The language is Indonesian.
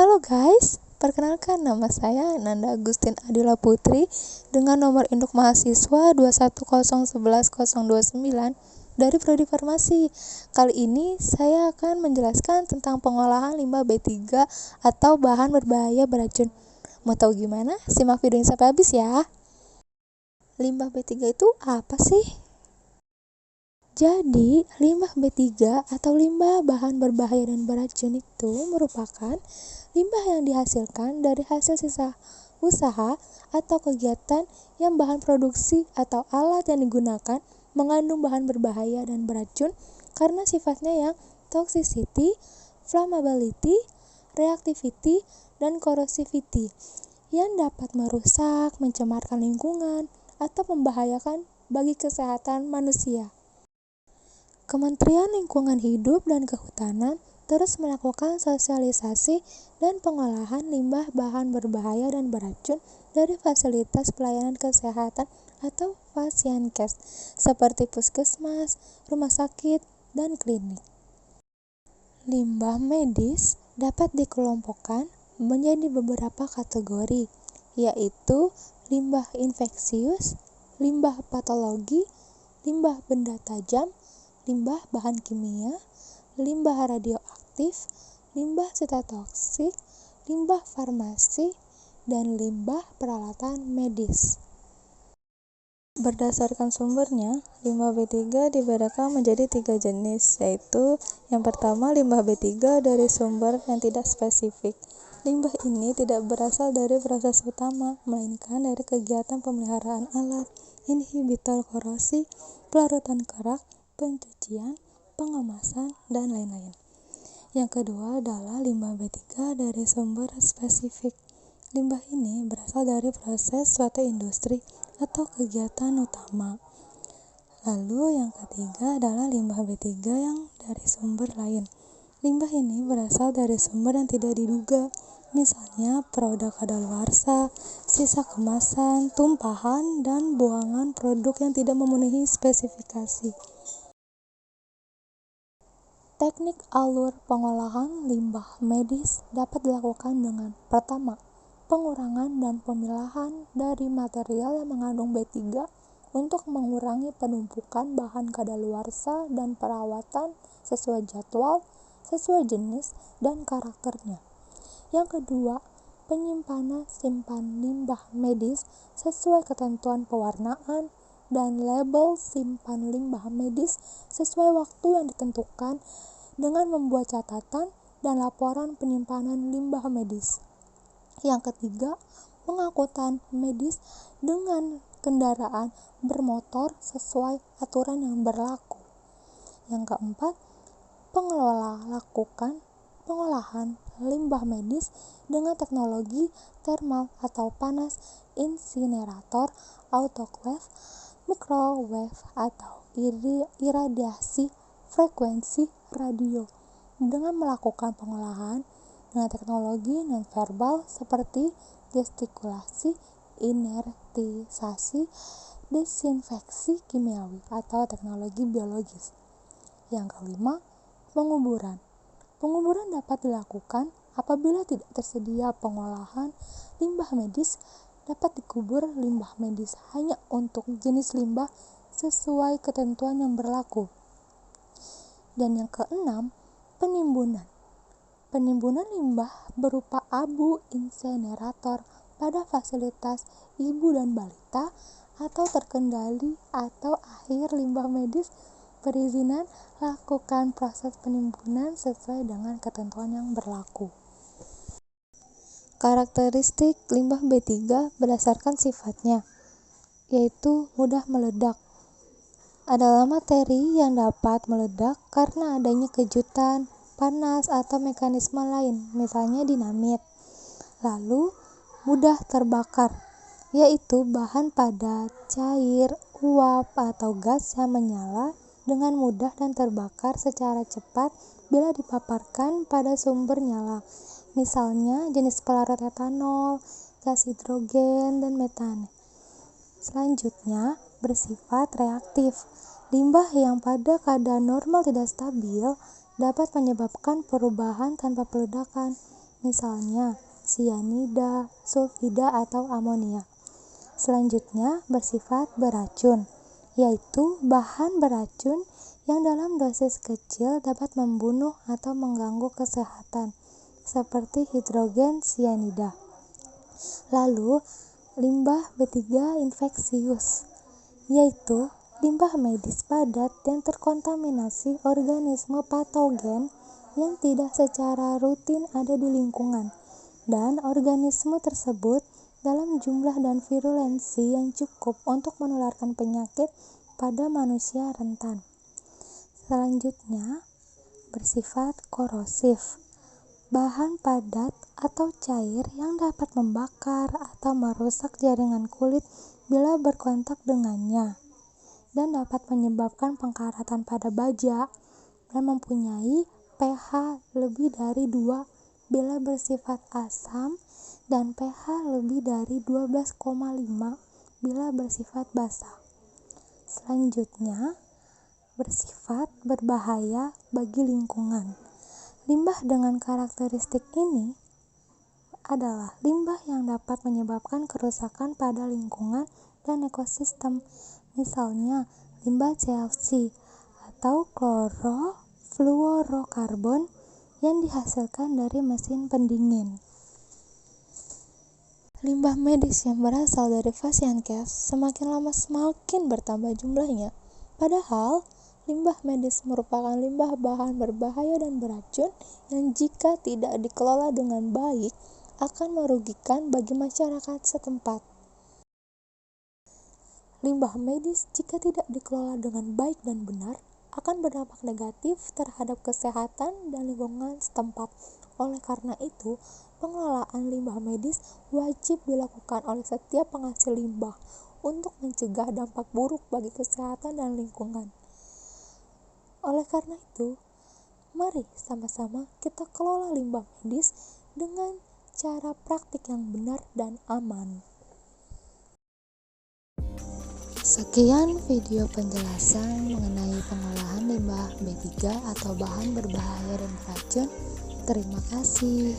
Halo guys, perkenalkan nama saya Nanda Agustin Adila Putri dengan nomor induk mahasiswa 210111029 dari Prodi Farmasi. Kali ini saya akan menjelaskan tentang pengolahan limbah B3 atau bahan berbahaya beracun. Mau tahu gimana? Simak videonya sampai habis ya. Limbah B3 itu apa sih? Jadi, limbah B3 atau limbah bahan berbahaya dan beracun itu merupakan limbah yang dihasilkan dari hasil sisa usaha atau kegiatan yang bahan produksi atau alat yang digunakan mengandung bahan berbahaya dan beracun karena sifatnya yang toxicity, flammability, reactivity, dan corrosivity yang dapat merusak, mencemarkan lingkungan, atau membahayakan bagi kesehatan manusia. Kementerian Lingkungan Hidup dan Kehutanan terus melakukan sosialisasi dan pengolahan limbah bahan berbahaya dan beracun dari fasilitas pelayanan kesehatan atau Fasienkes seperti puskesmas, rumah sakit, dan klinik. Limbah medis dapat dikelompokkan menjadi beberapa kategori, yaitu limbah infeksius, limbah patologi, limbah benda tajam, limbah bahan kimia, limbah radioaktif, limbah sitotoksik, limbah farmasi, dan limbah peralatan medis. Berdasarkan sumbernya, limbah B3 dibedakan menjadi 3 jenis, yaitu yang pertama limbah B3 dari sumber yang tidak spesifik. Limbah ini tidak berasal dari proses utama, melainkan dari kegiatan pemeliharaan alat, inhibitor korosi, pelarutan kerak, pencucian, pengemasan, dan lain-lain. Yang kedua adalah limbah B3 dari sumber spesifik. Limbah ini berasal dari proses suatu industri atau kegiatan utama. Lalu yang ketiga adalah limbah B3 yang dari sumber lain. Limbah ini berasal dari sumber yang tidak diduga, misalnya produk kadaluarsa, sisa kemasan, tumpahan, dan buangan produk yang tidak memenuhi spesifikasi. Teknik alur pengolahan limbah medis dapat dilakukan dengan pertama, pengurangan dan pemilahan dari material yang mengandung B3 untuk mengurangi penumpukan bahan kadaluarsa dan perawatan sesuai jadwal, sesuai jenis dan karakternya. Yang kedua, penyimpanan simpan limbah medis sesuai ketentuan pewarnaan dan label simpan limbah medis sesuai waktu yang ditentukan dengan membuat catatan dan laporan penyimpanan limbah medis. Yang ketiga, pengangkutan medis dengan kendaraan bermotor sesuai aturan yang berlaku. Yang keempat, pengelola lakukan pengolahan limbah medis dengan teknologi thermal atau panas insinerator, autoclave, microwave atau iradiasi frekuensi radio dengan melakukan pengolahan dengan teknologi nonverbal seperti gestikulasi, inertisasi, desinfeksi kimiawi atau teknologi biologis. Yang kelima, penguburan. Penguburan dapat dilakukan apabila tidak tersedia pengolahan limbah medis, dapat dikubur limbah medis hanya untuk jenis limbah sesuai ketentuan yang berlaku. Dan yang keenam, penimbunan. Penimbunan limbah berupa abu insinerator pada fasilitas ibu dan balita atau terkendali atau akhir limbah medis perizinan lakukan proses penimbunan sesuai dengan ketentuan yang berlaku. Karakteristik limbah B3 berdasarkan sifatnya, yaitu mudah meledak. Adalah materi yang dapat meledak karena adanya kejutan, panas, atau mekanisme lain, misalnya dinamit. Lalu, mudah terbakar, yaitu bahan padat, cair, uap, atau gas yang menyala dengan mudah dan terbakar secara cepat bila dipaparkan pada sumber nyala, misalnya jenis pelarut etanol, gas hidrogen, dan metane. Selanjutnya, bersifat reaktif. Limbah yang pada keadaan normal tidak stabil dapat menyebabkan perubahan tanpa peledakan, misalnya sianida, sulfida, atau amonia. Selanjutnya bersifat beracun, yaitu bahan beracun yang dalam dosis kecil dapat membunuh atau mengganggu kesehatan, seperti hidrogen sianida. Lalu, limbah B3 infeksius, yaitu limbah medis padat yang terkontaminasi organisme patogen yang tidak secara rutin ada di lingkungan, dan organisme tersebut dalam jumlah dan virulensi yang cukup untuk menularkan penyakit pada manusia rentan. Selanjutnya, bersifat korosif, bahan padat atau cair yang dapat membakar atau merusak jaringan kulit bila berkontak dengannya, dan dapat menyebabkan pengkaratan pada baja, dan mempunyai pH lebih dari 2 bila bersifat asam, dan pH lebih dari 12,5 bila bersifat basa. Selanjutnya, bersifat berbahaya bagi lingkungan. Limbah dengan karakteristik ini adalah limbah yang dapat menyebabkan kerusakan pada lingkungan dan ekosistem, misalnya limbah CFC atau klorofluorokarbon yang dihasilkan dari mesin pendingin. Limbah medis yang berasal dari Fasiankes semakin lama semakin bertambah jumlahnya. Padahal, limbah medis merupakan limbah bahan berbahaya dan beracun yang jika tidak dikelola dengan baik akan merugikan bagi masyarakat setempat. Limbah medis jika tidak dikelola dengan baik dan benar akan berdampak negatif terhadap kesehatan dan lingkungan setempat. Oleh karena itu, pengelolaan limbah medis wajib dilakukan oleh setiap penghasil limbah untuk mencegah dampak buruk bagi kesehatan dan lingkungan. Oleh karena itu, mari sama-sama kita kelola limbah medis dengan cara praktik yang benar dan aman. Sekian video penjelasan mengenai pengolahan limbah B3 atau bahan berbahaya dan beracun. Terima kasih.